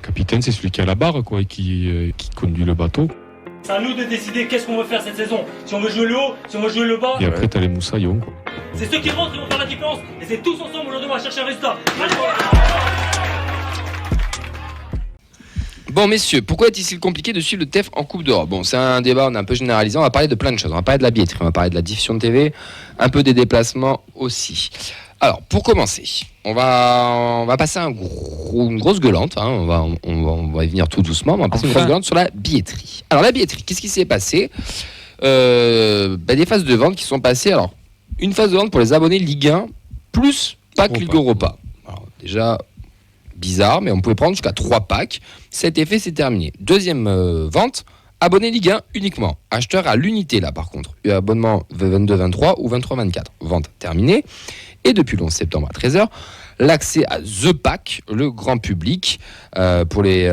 capitaine, c'est celui qui a la barre, quoi, et qui conduit le bateau. C'est à nous de décider qu'est-ce qu'on veut faire cette saison. Si on veut jouer le haut, si on veut jouer le bas. Et après, t'as les moussaillons, quoi. C'est ceux qui rentrent qui vont faire la différence. Et c'est tous ensemble aujourd'hui, on va chercher un résultat. Allez. Bon messieurs, pourquoi est-il compliqué de suivre le TEF en Coupe d'Europe ? Bon, c'est un débat, on est un peu généralisé, on va parler de plein de choses. On va parler de la billetterie, on va parler de la diffusion de TV, un peu des déplacements aussi. Alors, pour commencer, on va passer une grosse gueulante, hein, on va y venir tout doucement, mais on va passer une grosse gueulante sur la billetterie. Alors la billetterie, qu'est-ce qui s'est passé ? Des phases de vente qui sont passées. Alors, une phase de vente pour les abonnés Ligue 1 plus pack Ligue Europa. Alors déjà, bizarre, mais on pouvait prendre jusqu'à 3 packs. Cet effet, c'est terminé. Deuxième vente, abonné Ligue 1 uniquement. Acheteur à l'unité, là, par contre. Abonnement 22-23 ou 23-24. Vente terminée. Et depuis le 11 septembre à 13h, l'accès à The Pack, le grand public, pour les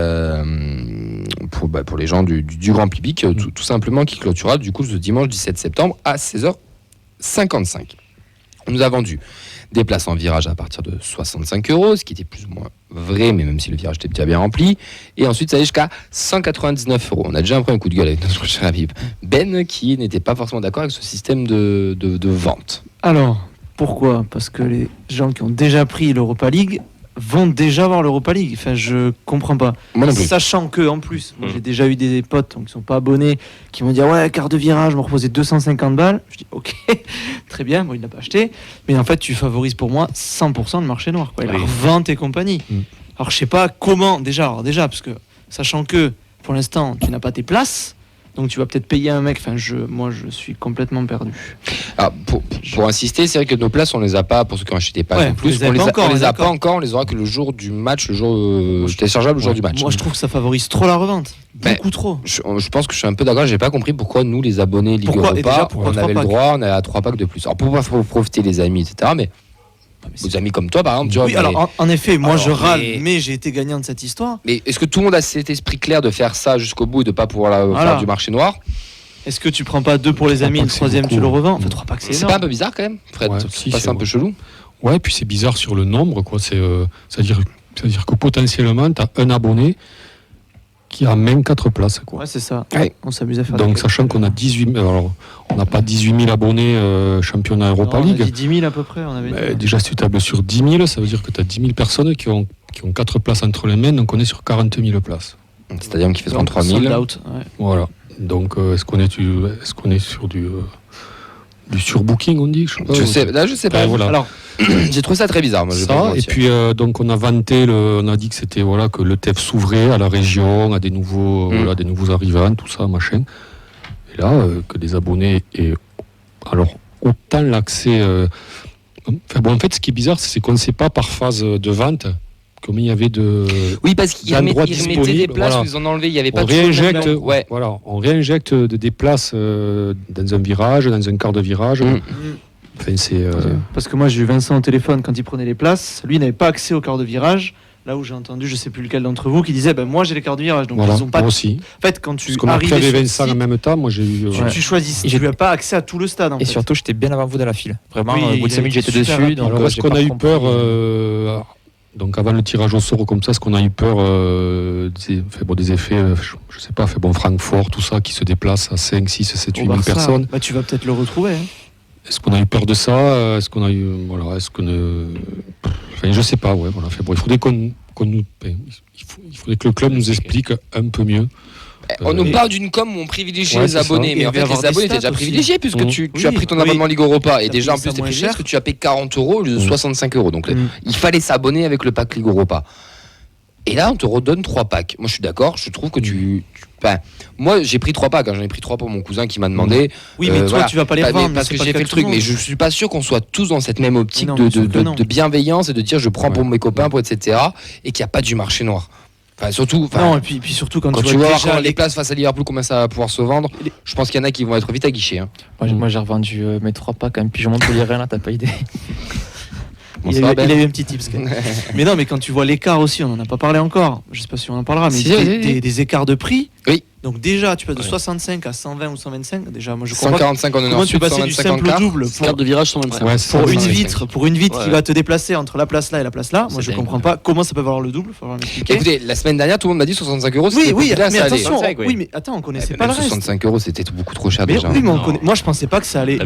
gens du grand public, tout simplement, qui clôturera du coup ce dimanche 17 septembre à 16h55. On nous a vendu des places en virage à partir de 65 €, ce qui était plus ou moins vrai, mais même si le virage était déjà bien rempli. Et ensuite, ça allait jusqu'à 199 €. On a déjà un premier coup de gueule avec notre cher ami Ben, qui n'était pas forcément d'accord avec ce système de vente. Alors, pourquoi ? Parce que les gens qui ont déjà pris l'Europa League vont déjà voir l'Europa League. Enfin, je comprends pas. Moi non plus. Sachant que, en plus, moi j'ai déjà eu des potes qui sont pas abonnés, qui m'ont dit ouais, quart de virage, je me reposais 250 balles. Je dis ok, très bien, moi il n'a pas acheté. Mais en fait, tu favorises pour moi 100% le marché noir, quoi. Et la revente et compagnie. Alors je sais pas comment, déjà, parce que sachant que pour l'instant, tu n'as pas tes places. Donc tu vas peut-être payer un mec. Enfin, moi, je suis complètement perdu. Alors, pour insister, c'est vrai que nos places, on les a pas pour ceux qui ont acheté pas. Ouais, en plus, on les a pas encore. On les aura que le jour du match, le jour téléchargeable, le jour du match. Moi, je trouve que ça favorise trop la revente. Beaucoup trop. Je pense que je suis un peu d'accord. J'ai pas compris pourquoi nous, les abonnés Ligue Europa, on avait le droit, on a 3 packs de plus. Alors pour profiter les amis, etc. Mais vos amis comme toi, par exemple, tu vois. Oui, alors en effet, moi je râle, mais j'ai été gagnant de cette histoire. Mais est-ce que tout le monde a cet esprit clair de faire ça jusqu'au bout et de pas pouvoir faire du marché noir ? Est-ce que tu prends pas 2 pour les amis, le troisième tu le revends ? Enfin, 3 packs, c'est énorme. C'est pas un peu bizarre quand même, Fred ? C'est un peu chelou. Ouais, puis c'est bizarre sur le nombre, quoi. C'est-à-dire que potentiellement, tu as un abonné qui a même 4 places, quoi. Ouais, c'est ça. Ouais. On s'amuse à faire. Donc, sachant qu'on a 18 000, alors on n'a pas 18 000 abonnés championnat Europa League. On a dit 10 000 à peu près. Déjà, si tu tables sur 10 000, ça veut dire que tu as 10 000 personnes qui ont 4 places entre les mains, donc on est sur 40 000 places. C'est-à-dire qu'il fait 33 000. Sold out, ouais. Voilà. Donc, est-ce qu'on est sur du surbooking, on dit ? Je sais pas. Voilà. Alors, j'ai trouvé ça très bizarre. Moi, et puis, donc, on a dit que c'était que le TEF s'ouvrait à la région, à des nouveaux arrivants, tout ça, machin. Et là, que des abonnés aient alors autant l'accès. En fait, ce qui est bizarre, c'est qu'on ne sait pas par phase de vente combien il y avait de. Oui, parce qu'ils remettaient des places, ils en ont enlevé, il n'y avait pas de réinjecte, on réinjecte des places dans un virage, dans un quart de virage. Enfin, parce que moi j'ai eu Vincent au téléphone quand il prenait les places, lui il n'avait pas accès au quart de virage. Là où j'ai entendu, je sais plus lequel d'entre vous, qui disait moi j'ai les quarts de virage, donc ils ont pas. Moi aussi. En fait, quand tu arrives avec Vincent en même temps, moi j'ai eu. Tu choisis, tu n'as pas accès à tout le stade. Et surtout, j'étais bien avant vous dans la file. Vraiment, au bout de 5 minutes, j'étais dessus. Donc, alors, est-ce qu'on a eu peur donc avant le tirage au sort comme ça, est-ce qu'on a eu peur des effets, je sais pas, Francfort, tout ça, qui se déplace à 5, 6, 7, 8 000 personnes. Tu vas peut-être le retrouver. Est-ce qu'on a eu peur de ça ? Est-ce qu'on a eu... je sais pas, il faudrait il faudrait que le club nous explique un peu mieux. On nous parle d'une com où on privilégie les abonnés, mais en fait les abonnés étaient déjà privilégiés puisque tu as pris ton abonnement Ligue Europa et déjà en plus t'es privilégié parce que tu as payé 40 € au lieu de 65 €. Donc il fallait s'abonner avec le pack Ligue Europa. Et là on te redonne 3 packs. Moi je suis d'accord, je trouve que moi j'ai pris 3 packs, j'en ai pris 3 pour mon cousin qui m'a demandé. Oui mais toi tu vas pas les vendre parce que j'ai fait le truc, mais je suis pas sûr qu'on soit tous dans cette même optique de bienveillance et de dire je prends pour mes copains, pour etc. et qu'il n'y a pas du marché noir. Enfin, surtout, non, et puis surtout quand tu vas voir les places face à Liverpool, comment ça va pouvoir se vendre, je pense qu'il y en a qui vont être vite à guichet. Hein. Moi j'ai revendu mes 3 packs à un pigeon montpelliérain, là, t'as pas idée. Il a eu un petit tips. Mais non, mais quand tu vois l'écart aussi, on n'en a pas parlé encore. Je sais pas si on en parlera, mais des écarts de prix. Oui. Donc déjà, tu passes de 65 à 120 ou 125. Déjà, moi je comprends. 145 en Comment tu passes du simple au double Carte de virage 125. pour une vitre qui va te déplacer entre la place là et la place là. Moi je comprends pas comment ça peut valoir le double. Faut m'expliquer. Écoutez, la semaine dernière, tout le monde m'a dit 65 €. Oui, mais attention. Oui, mais attends, on connaissait pas le reste. 65 €, c'était beaucoup trop cher Mais déjà. oui, mais moi je pensais pas que ça allait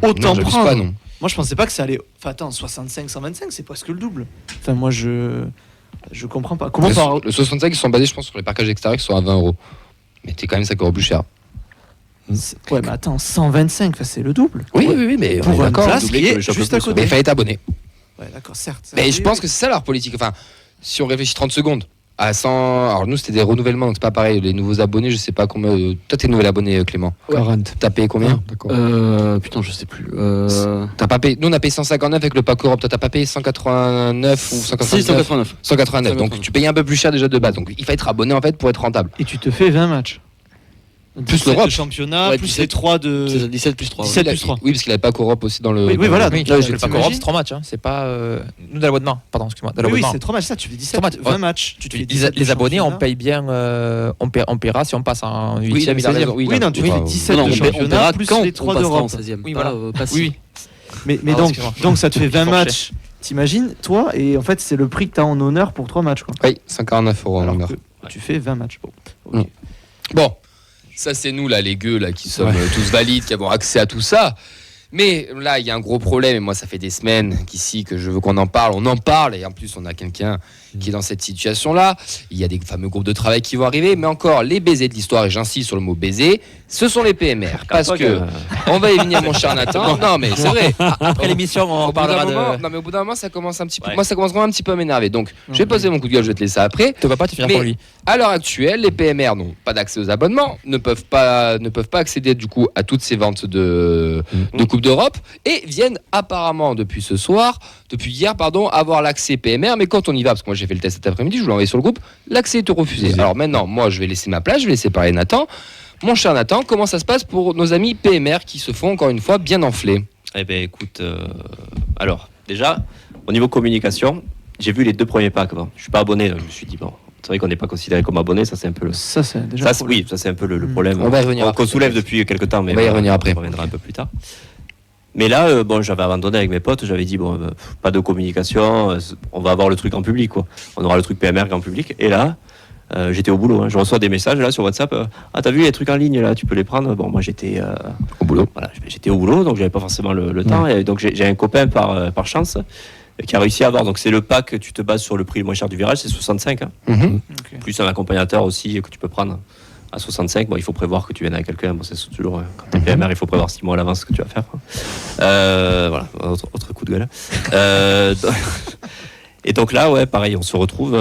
autant prendre. Pas, non. Moi je pensais pas que ça allait. Enfin attends, 65, 125, c'est presque le double. Enfin moi je comprends pas. Comment le 65 ils sont basés, je pense, sur les parkages extérieurs qui sont à 20 €. Mais t'es quand même 5 € plus cher. Ouais, mais attends, 125, c'est le double. Oui, mais pour une d'accord. place qui est juste à côté. Mais il fallait être abonné. Ouais, d'accord, certes. Mais je pense que c'est ça leur politique. Enfin, si on réfléchit 30 secondes, à 100. Alors nous, c'était des renouvellements, donc c'est pas pareil. Les nouveaux abonnés, je sais pas combien. Toi, t'es nouvel abonné, Clément. 40. T'as payé combien? D'accord. Putain, je sais plus. T'as pas payé. Nous, on a payé 159 avec le pack Europe. Toi, t'as pas payé 189 ou 189? Si, 189. 189. Donc tu payes un peu plus cher déjà de base. Donc il faut être abonné en fait pour être rentable. Et tu te fais 20 matchs. Plus l'Europe. Le championnat, Ouais, plus 17, les 3 de. C'est 17 plus 3. 17 plus 3. Oui, parce qu'il avait pas qu'Europe aussi dans le. Oui, voilà. Oui, Donc, le pack Europe, c'est 3 matchs. C'est pas. Nous, de l'abonnement. Pardon, excuse-moi. De Oui, l'abonnement. c'est 3 matchs. Ça, tu fais 17, 3 matchs. 20 matchs. Tu te fais 17 Les abonnés, on championnat. paye bien. On paiera si on passe en 8ème et 16ème. Oui, non, tu fais 17 Non, de on championnat paiera plus quand les on 3 passera en d'Europe. 16e. Oui, pas, voilà. pas si. Oui. Mais Ah, donc ça te fait 20 Fourché. matchs. T'imagines, toi, et en fait, c'est le prix que t'as en honneur pour 3 matchs. Quoi. Oui, 149 € en Alors honneur. que tu fais 20 matchs. Bon. Ok. Bon, ça c'est nous là, les gueux là, qui sommes tous valides, qui avons accès à tout ça. Mais là, il y a un gros problème, et moi, ça fait des semaines qu'ici que je veux qu'on en parle. On en parle, et en plus, on a quelqu'un qui est dans cette situation-là. Il y a des fameux groupes de travail qui vont arriver, mais encore, les baisers de l'histoire, et j'insiste sur le mot baiser, ce sont les PMR. Parce que, on va y venir, mon cher Nathan. Non, mais c'est vrai. Après l'émission, on parlera de. Non, mais au bout d'un moment, ça commence un petit peu. Moi, ça commence vraiment un petit peu à m'énerver. Donc, je vais poser mon coup de gueule, je vais te laisser après. Tu vas pas te finir pour lui. À l'heure actuelle, les PMR n'ont pas d'accès aux abonnements, ne peuvent pas accéder du coup à toutes ces ventes de Coupe d'Europe et viennent apparemment depuis hier, avoir l'accès PMR. Mais quand on y va, parce que moi j'ai fait le test cet après-midi, je vous l'ai envoyé sur le groupe, l'accès est refusé. Alors maintenant, moi je vais laisser ma place, je vais laisser parler Nathan. Mon cher Nathan, comment ça se passe pour nos amis PMR qui se font encore une fois bien enfler? Eh bien, écoute, alors, déjà, au niveau communication, j'ai vu les 2 premiers packs. Bon, je ne suis pas abonné, donc je me suis dit, bon, c'est vrai qu'on n'est pas considéré comme abonné, ça c'est un peu le. Ça, c'est déjà. Oui, ça c'est un peu le problème. On va y revenir qu'on soulève depuis quelques temps, mais on va y revenir après. On reviendra un peu plus tard. Mais là, bon, j'avais abandonné avec mes potes, j'avais dit, bon, pas de communication, on va avoir le truc en public, quoi. On aura le truc PMR en public. Et là, j'étais au boulot, hein. Je reçois des messages là sur WhatsApp. Ah, t'as vu les trucs en ligne là, tu peux les prendre. Bon, moi j'étais Au boulot. Voilà, j'étais au boulot, donc j'avais pas forcément le temps. Et donc j'ai un copain par chance qui a réussi à avoir. Donc c'est le pack, tu te bases sur le prix le moins cher du virage, c'est 65. Hein. Okay. Plus un accompagnateur aussi que tu peux prendre à 65. Bon, il faut prévoir que tu viennes avec quelqu'un. Bon, c'est toujours quand t'es PMR, il faut prévoir 6 mois à l'avance ce que tu vas faire. Voilà, autre coup de gueule. Et donc là, ouais, pareil, on se retrouve.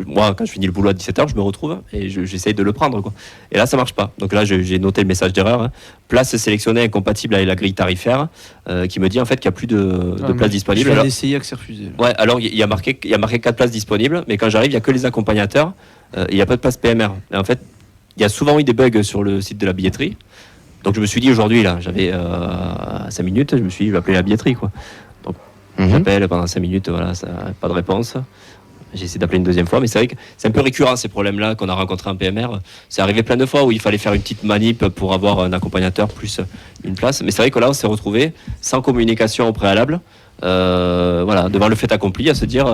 Moi, quand je finis le boulot à 17h, je me retrouve et j'essaye de le prendre, quoi. Et là, ça marche pas. Donc là, j'ai noté le message d'erreur. Hein. Place sélectionnée incompatible avec la grille tarifaire, qui me dit en fait qu'il n'y a plus de place disponible. Je vais alors, essayer que c'est refusé. Ouais, alors il y a marqué 4 places disponibles, mais quand j'arrive, il n'y a que les accompagnateurs. Il n'y a pas de place PMR. Et en fait, il y a souvent eu des bugs sur le site de la billetterie. Donc je me suis dit aujourd'hui, là, j'avais 5 minutes, je me suis dit, je vais appeler la billetterie, quoi. J'appelle pendant 5 minutes, voilà, ça, pas de réponse. J'ai essayé d'appeler une deuxième fois, mais c'est vrai que c'est un peu récurrent ces problèmes-là qu'on a rencontrés en PMR. C'est arrivé plein de fois où il fallait faire une petite manip pour avoir un accompagnateur plus une place. Mais c'est vrai que là, on s'est retrouvé sans communication au préalable, voilà, devant le fait accompli, à se dire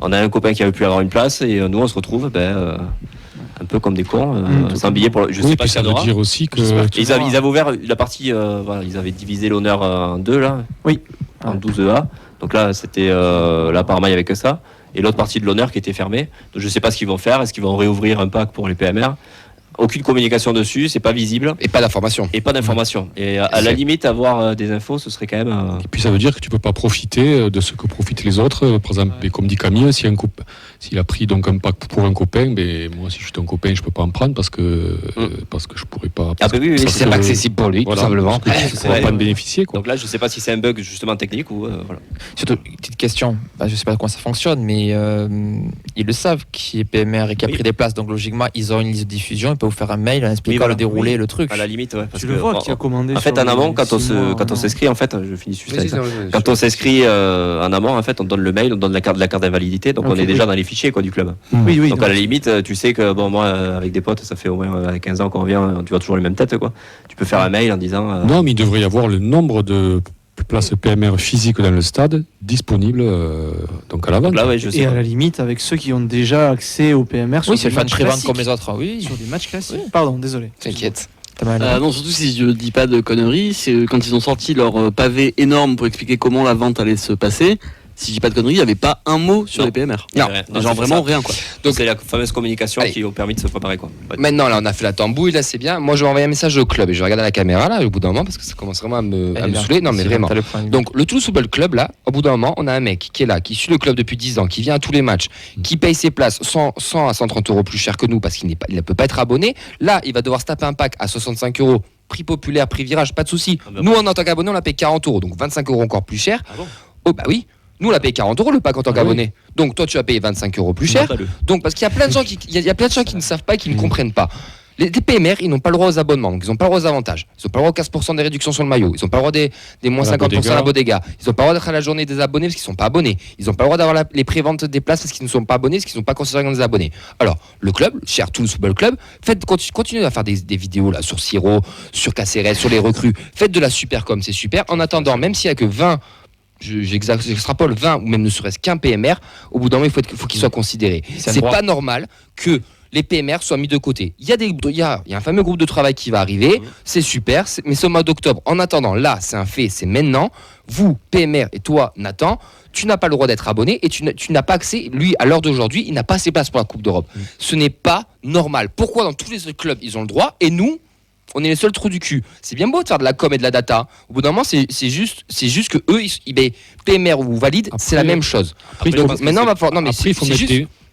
on a un copain qui avait pu avoir une place et nous on se retrouve un peu comme des cons, sans billet pour. Je sais pas si ça veut dire aussi que. Ils avaient ouvert la partie, voilà, ils avaient divisé l'honneur en 2 là. Oui. En 12A. Donc là, c'était là apparemment il n'y avait que ça. Et l'autre partie de l'honneur qui était fermée. Donc je ne sais pas ce qu'ils vont faire. Est-ce qu'ils vont réouvrir un pack pour les PMR? Aucune communication dessus, c'est pas visible. Et pas d'information. Et pas d'information. Et à la limite, avoir des infos, ce serait quand même. Et puis ça veut dire que tu peux pas profiter de ce que profitent les autres. Par exemple, comme dit Camille, s'il a pris donc un pack pour un copain, moi si je suis ton copain, je peux pas en prendre parce que je pourrais pas. Oui, c'est pas accessible pour lui, voilà, tout simplement. Parce que tu pourras pas en bénéficier, quoi. Donc là, je sais pas si c'est un bug justement technique ou voilà. Surtout, une petite question, je sais pas comment ça fonctionne, mais ils le savent qui est PMR et qui a pris des places, donc logiquement ils ont une liste de diffusion, ils peut vous faire un mail en expliquant voilà. le déroulé, Oui. le truc. À la limite, ouais. Parce Tu que, le vois qui a commandé. en fait, sur en amont, les quand on 6 mois, quand on non. s'inscrit, en fait, je finis juste Oui, avec c'est ça. ça. Quand on s'inscrit en amont, en fait, on donne le mail, on donne la carte d'invalidité, donc Ok, on est déjà oui. dans les fichiers quoi, du club. Oui, oui. Donc non. à la limite, tu sais que bon, moi, avec des potes, ça fait au moins 15 ans qu'on revient, tu vois toujours les mêmes têtes, quoi. Tu peux faire un mail en disant. Non, mais il devrait y avoir le nombre de places PMR physiques dans le stade disponibles donc à la vente. Donc là, ouais, je sais. Et à pas. la limite, avec ceux qui ont déjà accès au PMR sur Oui, c'est des le fan matchs pré-vente classiques. comme les autres. Oui, Sur des matchs classiques. Pardon, désolé. T'inquiète. t'as mal. Non, surtout si je dis pas de conneries, c'est quand ils ont sorti leur pavé énorme pour expliquer comment la vente allait se passer. Si je dis pas de conneries, il n'y avait pas un mot sur Non. les PMR. Non. Genre vraiment rien quoi. Donc c'est la fameuse communication Allez. qui ont permis de se préparer, quoi. Ouais. Maintenant, là, on a fait la tambouille, là, c'est bien. Moi, je vais envoyer un message au club et je vais regarder à la caméra, là, au bout d'un moment, parce que ça commence vraiment à me saouler. Non, mais vraiment. Donc, le Toulouse Football Club, là, au bout d'un moment, on a un mec qui est là, qui suit le club depuis 10 ans, qui vient à tous les matchs, qui paye ses places 100 à 130 euros plus cher que nous parce qu'il ne peut pas être abonné. Là, il va devoir se taper un pack à 65 euros. Prix populaire, prix virage, pas de souci. Ah, bah, Nous, en tant qu'abonné, on l'a payé 40 euros, donc 25 euros encore plus cher. Ah bon Oh, bah oui. Nous, on l'a payé 40 euros le pack en tant Ah qu'abonné. Donc, toi, tu vas payer 25 euros plus cher. Donc, parce qu'il y a plein de gens il y a plein de gens qui ne savent pas et qui ne comprennent pas. Les PMR, ils n'ont pas le droit aux abonnements, donc ils n'ont pas le droit aux avantages. Ils n'ont pas le droit aux 15% des réductions sur le maillot. Ils n'ont pas le droit des moins 50% à la bodega. Ils n'ont pas le droit d'être à la journée des abonnés parce qu'ils ne sont pas abonnés. Ils n'ont pas le droit d'avoir les préventes des places parce qu'ils ne sont pas abonnés, parce qu'ils ne sont pas considérés comme des abonnés. Alors, le club, cher Toulouse Football Club, continuez à faire des vidéos là, sur Siro, sur KCRS, sur les recrues. Faites de la super com, c'est super. En attendant, même s'il n'y a que 20. J'extrapole 20 ou même ne serait-ce qu'un PMR, au bout d'un moment, il faut qu'il soit considéré. C'est pas normal que les PMR soient mis de côté. Il y a un fameux groupe de travail qui va arriver, c'est super, mais c'est au mois d'octobre. En attendant, là, c'est un fait, c'est maintenant. Vous, PMR, et toi, Nathan, tu n'as pas le droit d'être abonné et tu n'as pas accès, lui, à l'heure d'aujourd'hui, il n'a pas ses places pour la Coupe d'Europe. Ce n'est pas normal. Pourquoi dans tous les autres clubs, ils ont le droit et nous, on est les seuls trous du cul. C'est bien beau de faire de la com et de la data. Au bout d'un moment, c'est juste que eux, PMR ou valide, c'est la même chose. Donc, maintenant, va falloir. Non, mais Après, il faut mettre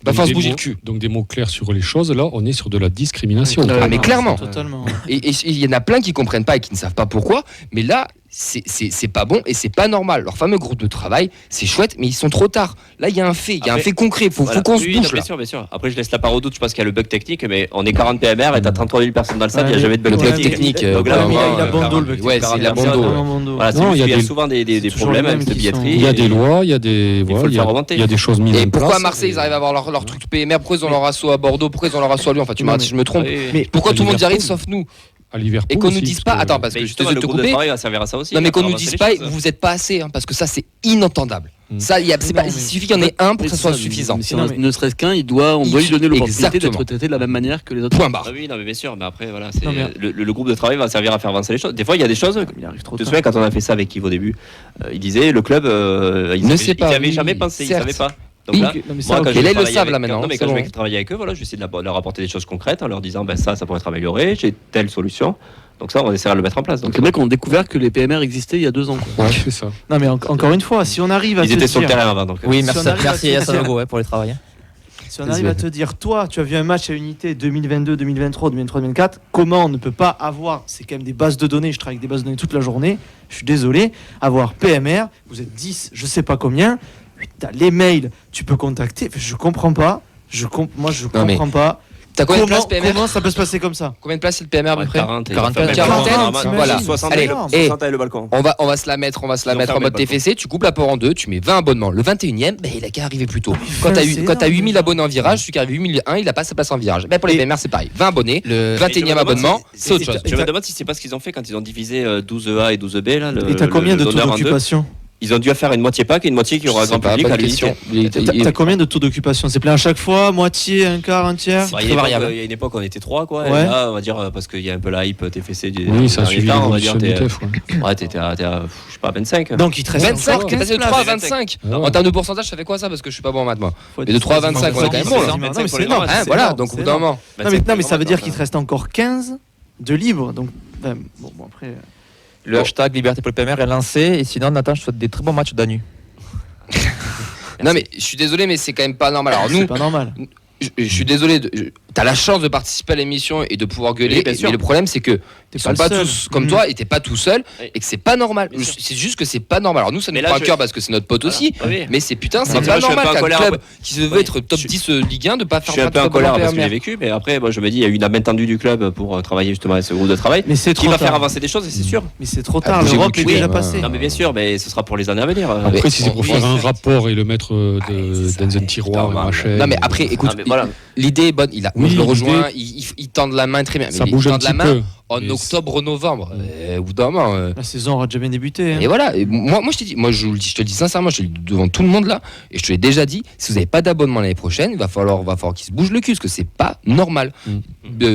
va falloir se bouger mots, le cul. donc des mots clairs sur les choses. Là, on est sur de la discrimination. Ah, mais clairement. Totalement. Et il y en a plein qui comprennent pas et qui ne savent pas pourquoi. Mais là, c'est pas bon et c'est pas normal. Leur fameux groupe de travail, c'est chouette, mais ils sont trop tard. Là, il y a un fait, il y a un fait concret. Faut qu'on se bouge là. Bien sûr. Après, je laisse la part au doute. Je pense qu'il y a le bug technique, mais on est 40 PMR et t'as 33 000 personnes dans le stade. Il n'y a jamais de bug Le bug technique. technique. Donc là, il a vraiment, Bondo, le bug Ouais, c'est la Bondo. Voilà, Non, il y a des- souvent des toujours problèmes les avec mêmes cette qui sont- billetterie. Il y a et- des lois, il y a des faut le faire remonter. il y a des choses mises Et en place. pourquoi à Marseille, ils arrivent à avoir leur truc PMR? Pourquoi ils ont leur assaut à Bordeaux? Pourquoi ils ont leur assaut à Lyon? Enfin, tu Non, m'arrêtes mais- si je me trompe. Mais pourquoi à tout le monde y arrive Liverpool. sauf nous? à Liverpool Et qu'on nous aussi, dise pas. Attends, parce que je suis justement, désolé de le te groupe de couper. travail va servir à ça aussi. Non, mais à qu'on faire nous avancer dise les pas, choses. vous êtes pas assez, parce que ça, c'est inentendable. Ça, il suffit qu'il y en ait un pour que ça soit suffisant. Mais si Non, on mais- ne serait-ce qu'un, on doit lui donner l'opportunité Exactement. d'être traité de la même manière que les autres. Point barre. Ah oui, non, mais bien sûr, mais après, voilà, Non, mais- le groupe de travail va servir à faire avancer les choses. Des fois, il y a des choses. il arrive trop Je te tard. souviens quand on a fait ça avec Yves au début, il disait le club, Ne sait pas, Ils n'avaient oui, jamais pensé, ils certes. savaient pas. Donc Oui, là, Non, mais ça, moi, ok. quand Et je là, ils le travaillais savent, avec- là, maintenant, Non, mais c'est quand je bon. vais travailler avec eux, voilà, j'essaie de leur apporter des choses concrètes en leur disant ça pourrait être amélioré, j'ai telle solution. Donc ça, on essaiera de le mettre en place. Donc Donc les mecs ont découvert que les PMR existaient il y a 2 ans. quoi. Ouais, c'est ça. Non, mais encore une fois, si on arrive à ils te étaient sur le dire, terrain avant. Donc, Oui, Si merci, on arrive à merci te à dire- Sanogo pour le travail. si on arrive à te dire, toi, tu as vu un match à unité 2022, 2023, 2023, 2024, comment on ne peut pas avoir, c'est quand même des bases de données, je travaille avec des bases de données toute la journée, je suis désolé, avoir PMR, vous êtes 10, je sais pas combien, t'as les mails, tu peux contacter, je comprends pas, moi je Non, mais- comprends pas. T'as combien de places PMR? Comment ça peut se passer comme ça? Combien de places c'est le PMR à peu près? 40, 40, enfin, 40, voilà. 60 Allez, et et- 60 et le balcon. On va se la mettre, Ils ont en fermé mode le balcon. TFC, tu coupes la porte en deux, tu mets 20 abonnements. Le 21e, ben, il a qu'à arriver plus tôt. Quand c'est t'as énorme, 8000 déjà. abonnés en virage, celui qui arrive 8001, il a pas sa place en virage. Ben, pour les Et- PMR, c'est pareil. 20 abonnés, Le... 21e abonnement, c'est autre chose. Je me demande si c'est pas ce qu'ils ont fait quand ils ont divisé 12A et 12B. Là, Et t'as combien de taux l'honneur en deux. d'occupation? Ils ont dû faire une moitié pack et une moitié qui aura C'est grand pas public bonne à l'unité. question. T'as combien de taux d'occupation? C'est plein à chaque fois, moitié, un quart, un tiers? Bah, très variable. Il y a une époque, on était 3, quoi. Ouais. Et là, on va dire, parce qu'il y a un peu la hype TFC du Oui, ça a dernier suivi temps, on va dire, l'évolution du TEF. ouais. ouais, t'es à, je sais pas, 25. Donc il te reste 25, encore t'es 15 passé de places. 3 à 25. Ah ouais. En termes de pourcentage, ça fait quoi ça? Parce que je suis pas bon en maths, moi. Faut Mais de 3 à 25, on est quand même bon là. Non, mais c'est pour les énorme. grands, Hein, c'est voilà, énorme, donc au c'est bout d'un énorme. moment. Non, mais ça veut dire qu'il te reste encore 15 de libre. Donc, bon, après. Le hashtag Liberté pour le PMR est lancé. Et sinon, Nathan, je te souhaite des très bons matchs d'Anu. Non, mais je suis désolé, mais c'est quand même pas normal. Alors C'est nous, pas normal. je suis désolé. t'as la chance de participer à l'émission et de pouvoir gueuler. Oui, bien sûr. Mais le problème, c'est que ils pas sont le pas seul. tous comme toi et t'es pas tout seul Oui. et que c'est pas normal. Bien sûr. C'est juste que c'est pas normal. Alors nous, ça nous Mais là, prend à je- cœur parce que c'est notre pote aussi. Ah oui. Mais c'est putain, c'est Non, pas moi, je suis un normal peu en qu'un colère, club ouais. qui se veut Oui. être top Je- 10 Ligue 1 de pas Je faire suis un peu en très colère bonne parce que j'ai PMR. vécu, mais après, moi, je me dis, il y a eu une main tendue du club pour travailler justement avec ce groupe de travail Mais c'est qui trop va faire tard. avancer des choses, et c'est sûr. Mais c'est trop tard. bougez-vous L'Europe le est cul, déjà hein. passée. Non, mais bien sûr, mais ce sera pour les années à venir. Après, si c'est pour Oui, faire un certes. rapport et le mettre dans un tiroir, Putain, machin. Non mais après, écoute, Ah, mais voilà. l'idée est bonne. Moi, Oui, je le rejoins. l'idée- Il tend de la main très bien. ça Mais bouge il un tend de la petit main peu. en mais octobre-novembre. Au bout d'un moment. La saison aura jamais débuté. hein. Et voilà. Et moi, je te dis, je te le dis sincèrement, je te le dis devant tout le monde là, et je te l'ai déjà dit. Si vous n'avez pas d'abonnement l'année prochaine, il va falloir qu'il se bouge le cul, parce que c'est pas normal.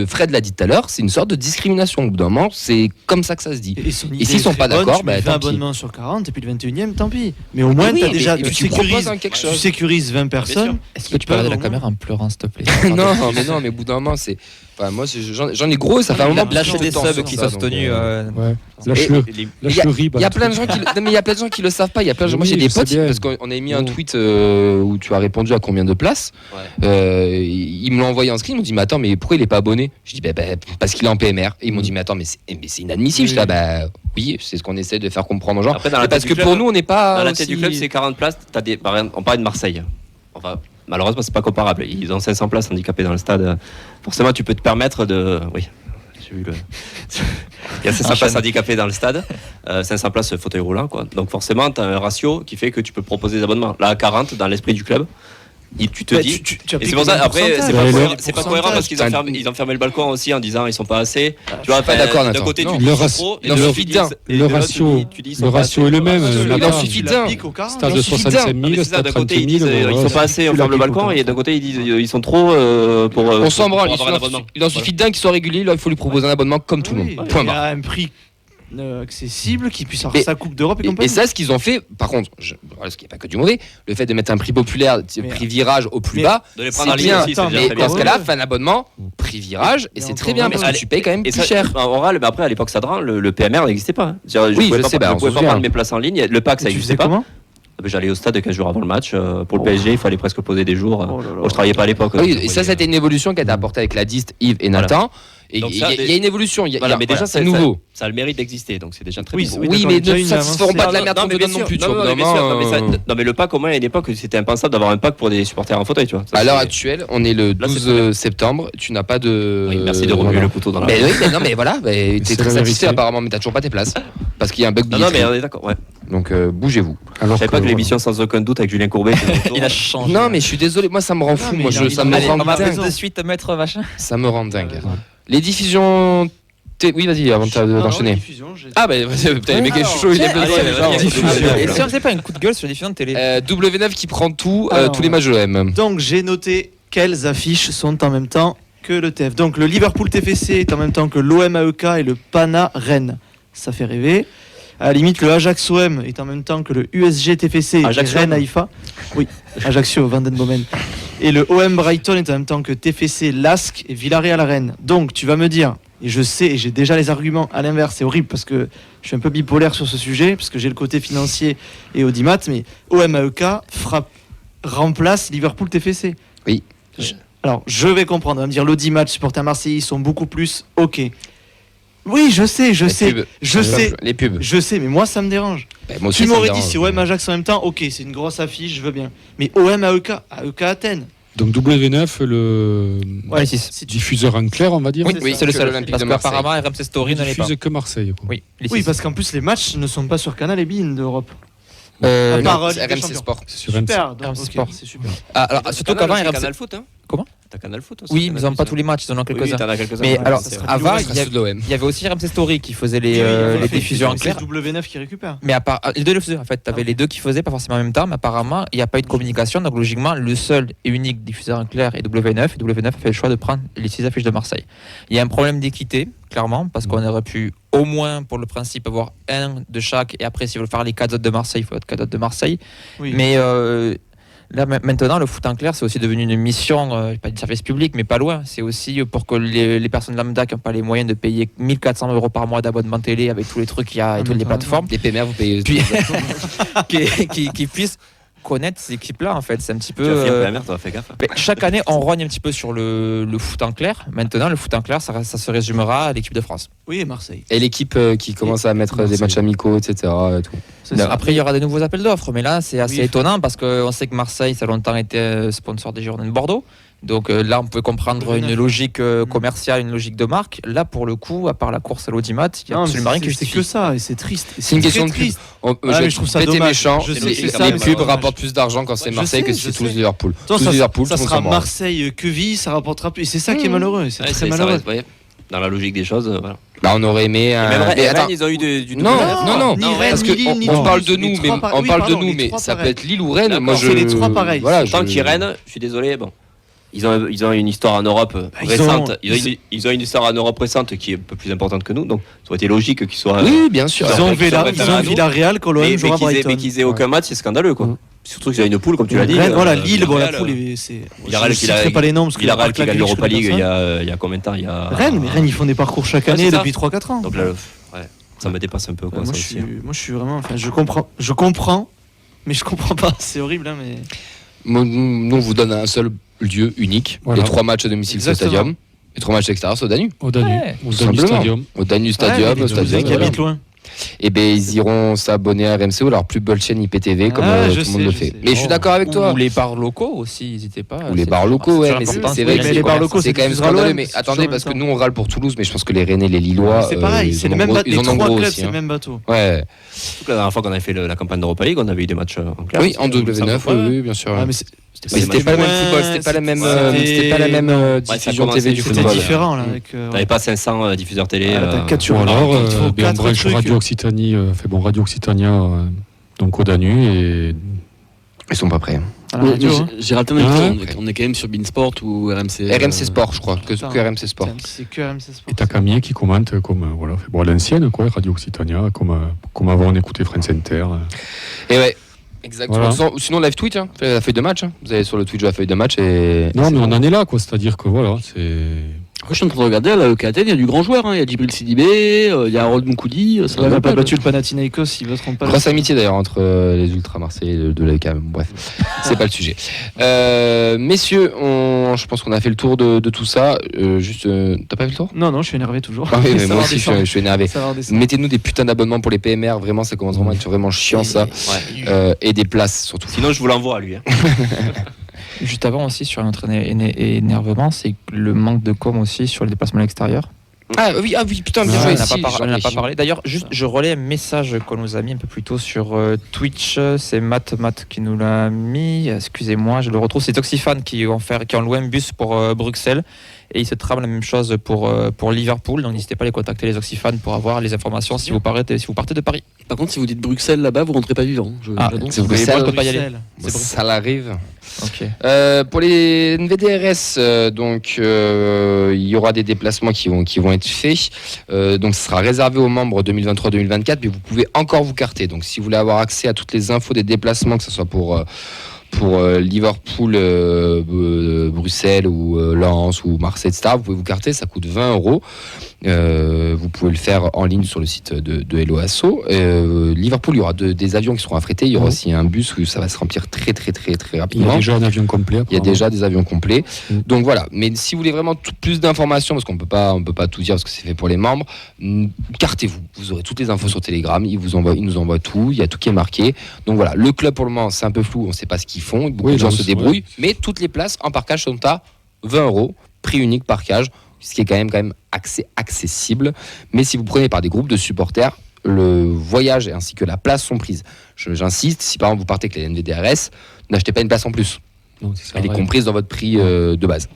Fred l'a dit tout à l'heure, c'est une sorte de discrimination. Au bout d'un moment, c'est comme ça que ça se dit. son Et idée s'ils est sont très pas bonne, d'accord, tu mets bah, 20 tant pis. abonnements sur 40 et puis le 21e, tant pis. Mais au moins, Oui, t'as mais- déjà, et tu puis tu proposes sécurises, quelque tu chose. sécurises 20 sûr. personnes. Est-ce que tu peux regarder la caméra en pleurant, s'il te plaît non, mais au bout d'un moment, c'est. Enfin, moi, j'en ai gros, ça fait un moment. que Lâcher je des tends subs sur qui ça, sont donc, tenus. Ouais. Lâche-le. Lâche le rib. Il y a plein de gens qui le... non, mais il y a plein de gens qui le savent pas. Il y a plein de gens. Moi Oui, j'ai des je sais potes bien. parce qu'on a mis un Oh. tweet où tu as répondu à combien de places. Ils me l'ont envoyé en screen. Ils m'ont dit mais attends mais pourquoi il est pas abonné? Je dis parce qu'il est en PMR. Et ils m'ont dit mais attends mais c'est inadmissible. Je dis bah oui c'est ce qu'on essaie de faire comprendre aux gens. Après, dans Mais la parce tête que du club, pour nous on n'est pas. Dans la aussi- tête du club, c'est 40 places. Par exemple, on parlait de Marseille. Enfin, malheureusement, c'est pas comparable. Ils ont 500 places handicapées dans le stade. Forcément, tu peux te permettre de. Oui, j'ai vu le. Il y a 500 places handicapées dans le stade, 500 places fauteuil roulant, quoi. Donc forcément, tu as un ratio qui fait que tu peux proposer des abonnements. Là, à 40, dans l'esprit du club, tu te dis. Tu Et appliques c'est pour ça, le après, pourcentage. c'est pas cohérent parce qu'ils ont fermé le balcon aussi en disant ils sont pas assez. Tu vois, pas d'accord, d'un Nathan. côté, Non. tu dis Le ils sont ratio- trop, et il en de l'autre, suffit tu d'un. dis- et Le de l'autre, ratio- tu dis, ils sont le pas ratio assez. est le même. Il en là-bas. suffit Tu d'un. l'appliques au 40. Stade Il de en suffit d'un. 65 Non, mais 000, c'est ça, stade d'un 30 côté 000. ils disent ils sont pas assez, on ferme le balcon, et d'un côté ils disent ils sont trop pour. On s'en branle. pour avoir un abonnement. Il en suffit d'un qui soit régulier. Là il faut lui proposer un abonnement comme tout le Oui, monde. Point il y barre. a un prix accessible qui puisse avoir Mais- sa coupe d'Europe et compagnie. Et ça, ce qu'ils ont fait, par contre, parce qu'il n'y a pas que du mauvais, le fait de mettre un prix populaire, prix virage au plus mais- bas, De les prendre en c'est ligne bien. aussi, c'est Attends, déjà Mais très dans bien. ce cas-là, fais un abonnement, prix virage, et Mais c'est encore très bien heureux. parce que tu payes quand même Et plus ça, cher. on râle, mais après à l'époque Sadran, le PMR n'existait pas. hein. C'est-à-dire, Oui, pouvais je pas- sais, bah, je on pouvais se pas souvient. prendre mes places en ligne. Le pack ça Et tu n'existait faisais pas. comment J'allais au stade 15 jours avant le match. Pour le PSG, il fallait presque poser des jours. Oh là là. Bon, je travaillais pas à l'époque. Ah oui, donc, et ça, c'était une évolution qui a été apportée avec la Dist, Yves et Voilà. Nathan. Et Donc il y, ça, a- il y a une évolution, Voilà, mais déjà, c'est ça- nouveau. Ça a le mérite d'exister, donc c'est déjà très Oui, bien. oui, Oui, d'accord, mais déjà ne une satisferont avancée. pas de la merde qu'on te mais donne bien non plus. sûr, tu vois, non, mais bien sûr, non, mais ça- vraiment, non, mais le pack, au moins, à une époque, c'était impensable d'avoir un pack pour des supporters en fauteuil, tu vois. Ça, À l'heure c'est- actuelle, on est le Là, c'est 12 très bien. septembre, tu n'as pas de. Oui, merci de remuer voilà. le couteau dans la Mais oui, mais non, mais voilà, t'es c'est très la satisfait vérité. apparemment, mais t'as toujours pas tes places. Parce qu'il y a un bug Non, non, mais billetterie. on est d'accord, ouais. Donc bougez-vous. Je Alors savais pas que voilà. l'émission sans aucun doute avec Julien Courbet. Il a changé. Non, mais je suis désolé, moi ça me rend fou. mais Moi, il a- ça il me a- Allez, rend on va dingue. de suite mettre machin. Ça me rend dingue. Les diffusions. Oui, vas-y, avant d'enchaîner. Ah, bah, putain, les mecs, Alors, chaud, il est allez, blessé. allez, déjà, allez, on- diffusion. Et si on faisait pas un coup de gueule sur les diffusions de télé W9 qui prend tout, Alors. tous les matchs de l'OM. Donc j'ai noté quelles affiches sont en même temps que le TF. Donc le Liverpool TFC est en même temps que l'OM AEK et le Pana Rennes. Ça fait rêver. À la limite, le Ajax OM est en même temps que le USG TFC et Ajaccio. Rennes Haïfa. Oui, Ajaccio, Vandenbomen. Et le OM Brighton est en même temps que TFC LASK et Villarreal Rennes. Donc tu vas me dire, et je sais, et j'ai déjà les arguments à l'inverse, c'est horrible parce que je suis un peu bipolaire sur ce sujet, parce que j'ai le côté financier et audimat, mais OM AEK remplace Liverpool TFC. Oui. Alors, je vais comprendre. On va me dire l'audimat, supporters marseillais, ils sont beaucoup plus OK. Oui, je sais, Les pubs. je sais, Les pubs. je sais, mais moi ça me dérange. Bah, moi aussi, Tu ça me m'aurais dit dérange. si OM Ajax en même temps, ok, c'est une grosse affiche, je veux bien. Mais OM AEK, AEK Athènes. Donc W9, le Ouais, six. si tu- diffuseur en clair, on va dire. Oui, Oui, c'est le que seul. l'Olympique Parce de Marseille. qu'apparemment, RMC Story Il n'en est pas. diffuse que Marseille. Quoi. Oui, les Oui, six. parce qu'en plus les matchs ne sont pas sur Canal et BeIN d'Europe. Non, À part, c'est Ligue des RMC Champions. Sport. C'est sur MC. Super, donc, RMC ok, Sport. c'est super. Ah, alors, surtout qu'avant, RMC. Canal Foot, hein. Comment T'as Canal Foot aussi. Oui, Canal mais ils n'ont Plus, pas hein. tous les matchs, ils en ont Oui, quelques-uns. t'en as quelques-uns. Mais ouais, alors, c'est vrai. avant, Il reste de l'OM. il y avait aussi RMC Story qui faisait Oui, oui, les fait, diffusions en c'est clair. W9 qui récupère. Mais à part, les deux le faisaient en fait, tu avais les deux qui faisaient pas forcément en même temps, mais apparemment il n'y a pas eu de communication, donc logiquement le seul et unique diffuseur en clair est W9, et W9 a fait le choix de prendre les 6 affiches de Marseille. Il y a un problème d'équité, clairement, parce qu'on aurait pu au moins pour le principe avoir un de chaque, et après s'ils veulent faire les 4 autres de Marseille, il faut être 4 autres de Marseille. Oui. Mais là maintenant le foot en clair c'est aussi devenu une mission, pas du service public mais pas loin, c'est aussi pour que les personnes lambda qui n'ont pas les moyens de payer 1400 € par mois d'abonnement télé avec tous les trucs qu'il y a et toutes les plateformes, Les PMR, vous payez. puis qui puissent connaître ces équipes-là en fait. C'est un petit peu. Tu as fait un PMR, t'as fait gaffe. Mais chaque année, on rogne un petit peu sur le foot en clair. Maintenant, le foot en clair, ça se résumera à l'équipe de France. Oui, et Marseille. Et l'équipe qui commence à mettre des Marseille. matchs amicaux, etc. et tout. C'est ça. Après, il y aura des nouveaux appels d'offres, mais là, c'est assez Oui. étonnant parce qu'on sait que Marseille, ça a longtemps été sponsor des Girondins de Bordeaux. Donc là, on peut comprendre Le une neuf. logique commerciale, une logique de marque. Là, pour le coup, à part la course à l'audimat, il y a Non, mais absolument rien qui c'est justifie. que ça, et c'est triste. Et C'est une très question de pub. triste. Je mais je trouve ça pété dommage. méchant. Je sais, Les c'est ça, les mais c'est pubs dommage. rapportent plus d'argent quand c'est Je Marseille sais, que si je c'est Toulouse sais. Liverpool. Attends, Toulouse Liverpool, ça tout le monde sera s'en branle. Marseille-Queville, ça rapportera plus. Et c'est ça qui est malheureux. C'est Ouais, très ça malheureux. reste, ouais. Dans la logique des choses, voilà. Bah, on aurait aimé. Et même Mais Rennes, attends. ils ont eu du Non, non, ni non, Rennes, parce ni que Lille, ni on parle Toulouse. de nous, Les mais trois par- on oui, parle de pardon, nous, les mais trois ça peut pareils. être Lille ou Rennes. D'accord, Moi, je. c'est les trois pareils. Voilà, Tant qu'ils Rennes, je suis désolé, bon. Ils ont une histoire en Europe récente. Ils ont une histoire en Europe récente qui est un peu plus importante que nous, donc ça aurait été logique qu'ils soient. Oui, bien sûr. Ils ont Ils sont Villarreal quand l'OM mais jouera à qu'ils Brighton. aient aucun match, c'est scandaleux, quoi. Surtout qu'ils ont une poule, comme tu l'as dit. Rennes, voilà, Lille, bon, la Villarreal, poule, c'est. Villarreal Je qui citerai pas les noms parce que Villarreal Marc qui gagne Lacliche, l'Europa je League connais personne. il y a combien de temps Rennes, mais Rennes, ils font des parcours chaque Ouais, année c'est ça. depuis 3-4 ans. Donc là, ouais, ça me dépasse un peu, quoi. moi, Ça je aussi. suis vraiment. Enfin, je comprends, mais je comprends pas. C'est horrible, hein, mais. Nous, on vous donne un seul lieu unique. Voilà. Les 3 matchs à domicile, c'est au Exactement. Stadium. Les 3 matchs extérieurs, c'est au Danube. Au Danube. Ouais, Au tout Danube simplement. Stadium. Au Danube Ouais, Stadium, mais au les Toulousains Stadium. qui habitent loin. Et ben ils iront s'abonner à RMC ou leur plus belle chaîne IPTV comme Ah, tout je le monde sais, le je fait. sais. Mais je suis d'accord avec toi. Ou les bars locaux aussi, n'hésitez pas. Ou les C'est- bars locaux, ouais, c'est mais important. c'est vrai Oui, que mais les bars locaux, c'est quand même diffusera scandaleux. l'OM, Mais c'est attendez, toujours parce en que même nous on râle pour Toulouse, mais je pense que les Rennais, les Lillois, C'est pareil, ils c'est en le ont même gros- bateau. ils Les en ont trois gros clubs, aussi. c'est le hein. même bateau. Ouais, Surtout que la dernière fois qu'on avait fait la campagne d'Europa League, on avait eu des matchs en clair. oui, en W9, oui, bien sûr. Ah, mais Mais c'était pas le même football, c'était pas la même diffusion TV du C'était football. différent là. T'avais pas 500 diffuseurs télé. T'as 4 Ou sur alors, il faut on 4 branche trucs. Radio Occitanie, Radio Occitania, donc au Danube, et Ils sont pas prêts. à la radio, hein. J'ai raté un Ouais. épisode, on est quand même sur Beansport ou RMC. RMC Sport, je crois, que Putain. RMC Sport. C'est que RMC Sport. et t'as Camille qui commente comme voilà, bon, à l'ancienne, quoi, Radio Occitania, comme avant on écoutait France Inter. Et ouais, exactement. Voilà. Sinon, live tweet, hein, la feuille de match. hein. Vous allez sur le Twitch de la feuille de match et. Non, mais on en est là, quoi, c'est-à-dire que voilà, c'est. Après, je suis en train de regarder, à la EK Athènes, il y a du grand joueur. Il y a Djibril Sidibé, il y a Harold Moukoudi. Ça On va n'a pas pas, battu le Panathinaikos, ils voteront pas. Grosse amitié d'ailleurs entre les Ultras Marseillais de l'AEK. Bref, c'est pas le sujet. Messieurs, je pense qu'on a fait le tour de tout ça. T'as pas fait le tour? Non, je suis énervé toujours. Ah oui, mais Ça moi va aussi redescendre. je suis énervé. Ça va redescendre. Mettez-nous des putains d'abonnements pour les PMR, vraiment ça commence vraiment à être vraiment chiant ça. Et des places surtout. Sinon, je vous l'envoie à lui. Juste avant aussi, sur notre énervement, c'est le manque de com aussi sur les déplacements à l'extérieur. Ah oui, putain, bien On joué. n'en a Si, pas j'en ai- parlé. D'ailleurs, juste, je relais un message qu'on nous a mis un peu plus tôt sur Twitch. C'est Matt qui nous l'a mis. Excusez-moi, je le retrouve. C'est Toxifan qui ont loué un bus pour Bruxelles. Et il se trame la même chose pour Liverpool. Donc n'hésitez pas à les contacter, les Oxyfans, pour avoir les informations si vous partez de Paris. Par contre, si vous dites Bruxelles là-bas, vous rentrez pas vivant. Ah, j'annonce. c'est Mais Bruxelles. moi, je peux pas y aller. Bon, ça l'arrive. Ok. Pour les NVDRS, il y aura des déplacements qui vont être faits. Donc, ce sera réservé aux membres 2023-2024, mais vous pouvez encore vous carter. Donc, si vous voulez avoir accès à toutes les infos des déplacements, que ce soit pour Liverpool, Bruxelles ou Lens ou Marseille, etc., vous pouvez vous carter, ça coûte 20 €. Vous pouvez le faire en ligne sur le site de Hello Asso. Liverpool, il y aura des avions qui seront affrétés. Il y aura aussi un bus où ça va se remplir très Il y a rapidement. déjà un avion complet. Il y a apparemment. déjà des avions complets. Mm. Donc voilà. Mais si vous voulez vraiment plus d'informations, parce qu'on peut pas tout dire parce que c'est fait pour les membres, cartez-vous. Vous aurez toutes les infos sur Telegram. Ils nous envoient tout. Il y a tout qui est marqué. Donc voilà. Le club pour le moment, c'est un peu flou. On ne sait pas ce qu'ils font. Beaucoup Oui, de gens non, se c'est débrouillent. vrai. Mais toutes les places en parkage sont à 20 €. Prix unique parkage. Ce qui est quand même accessible. Mais si vous prenez par des groupes de supporters, le voyage ainsi que la place sont prises. J'insiste, si par exemple vous partez avec les NVDRS, n'achetez pas une place en plus. Non, c'est ça, Elle est ouais. comprise dans votre prix de base.